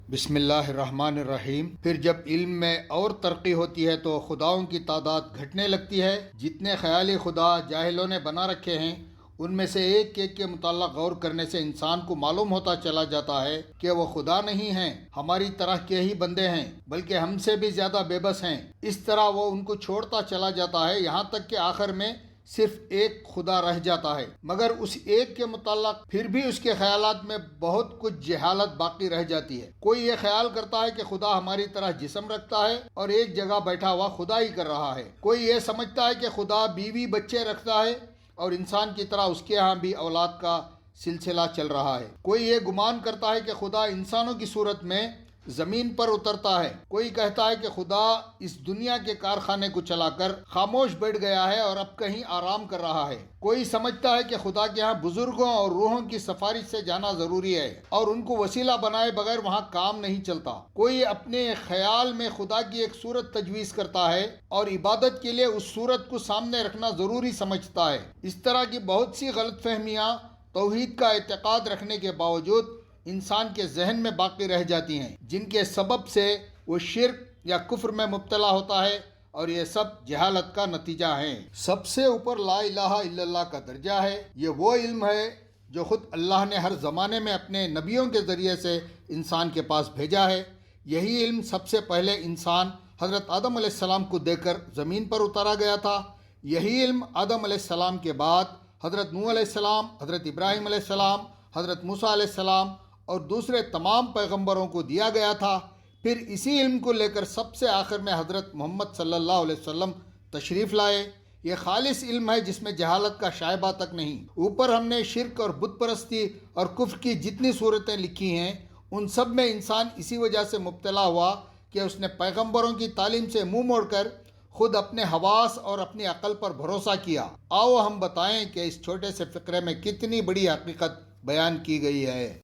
بسم اللہ الرحمن الرحیم۔ پھر جب علم میں اور ترقی ہوتی ہے تو خداؤں کی تعداد گھٹنے لگتی ہے۔ جتنے خیالی خدا جاہلوں نے بنا رکھے ہیں ان میں سے ایک ایک کے متعلق غور کرنے سے انسان کو معلوم ہوتا چلا جاتا ہے کہ وہ خدا نہیں ہیں، ہماری طرح کے ہی بندے ہیں، بلکہ ہم سے بھی زیادہ بے بس ہیں۔ اس طرح وہ ان کو چھوڑتا چلا جاتا ہے یہاں تک کہ آخر میں صرف ایک خدا رہ جاتا ہے، مگر اس ایک کے متعلق پھر بھی اس کے خیالات میں بہت کچھ جہالت باقی رہ جاتی ہے۔ کوئی یہ خیال کرتا ہے کہ خدا ہماری طرح جسم رکھتا ہے اور ایک جگہ بیٹھا ہوا خدا ہی کر رہا ہے۔ کوئی یہ سمجھتا ہے کہ خدا بیوی بچے رکھتا ہے اور انسان کی طرح اس کے ہاں بھی اولاد کا سلسلہ چل رہا ہے۔ کوئی یہ گمان کرتا ہے کہ خدا انسانوں کی صورت میں زمین پر اترتا ہے۔ کوئی کہتا ہے کہ خدا اس دنیا کے کارخانے کو چلا کر خاموش بیٹھ گیا ہے اور اب کہیں آرام کر رہا ہے۔ کوئی سمجھتا ہے کہ خدا کے ہاں بزرگوں اور روحوں کی سفارش سے جانا ضروری ہے اور ان کو وسیلہ بنائے بغیر وہاں کام نہیں چلتا۔ کوئی اپنے خیال میں خدا کی ایک صورت تجویز کرتا ہے اور عبادت کے لیے اس صورت کو سامنے رکھنا ضروری سمجھتا ہے۔ اس طرح کی بہت سی غلط فہمیاں توحید کا اعتقاد رکھنے کے باوجود انسان کے ذہن میں باقی رہ جاتی ہیں، جن کے سبب سے وہ شرک یا کفر میں مبتلا ہوتا ہے، اور یہ سب جہالت کا نتیجہ ہے۔ سب سے اوپر لا الہ الا اللہ کا درجہ ہے۔ یہ وہ علم ہے جو خود اللہ نے ہر زمانے میں اپنے نبیوں کے ذریعے سے انسان کے پاس بھیجا ہے۔ یہی علم سب سے پہلے انسان حضرت آدم علیہ السلام کو دے کر زمین پر اتارا گیا تھا۔ یہی علم آدم علیہ السلام کے بعد حضرت نوح علیہ السلام، حضرت ابراہیم علیہ السلام، حضرت موسیٰ علیہ السلام اور دوسرے تمام پیغمبروں کو دیا گیا تھا۔ پھر اسی علم کو لے کر سب سے آخر میں حضرت محمد صلی اللہ علیہ وسلم تشریف لائے۔ یہ خالص علم ہے جس میں جہالت کا شائبہ تک نہیں۔ اوپر ہم نے شرک اور بت پرستی اور کفر کی جتنی صورتیں لکھی ہیں ان سب میں انسان اسی وجہ سے مبتلا ہوا کہ اس نے پیغمبروں کی تعلیم سے منہ موڑ کر خود اپنے حواس اور اپنی عقل پر بھروسہ کیا۔ آؤ ہم بتائیں کہ اس چھوٹے سے فقرے میں کتنی بڑی حقیقت بیان کی گئی ہے۔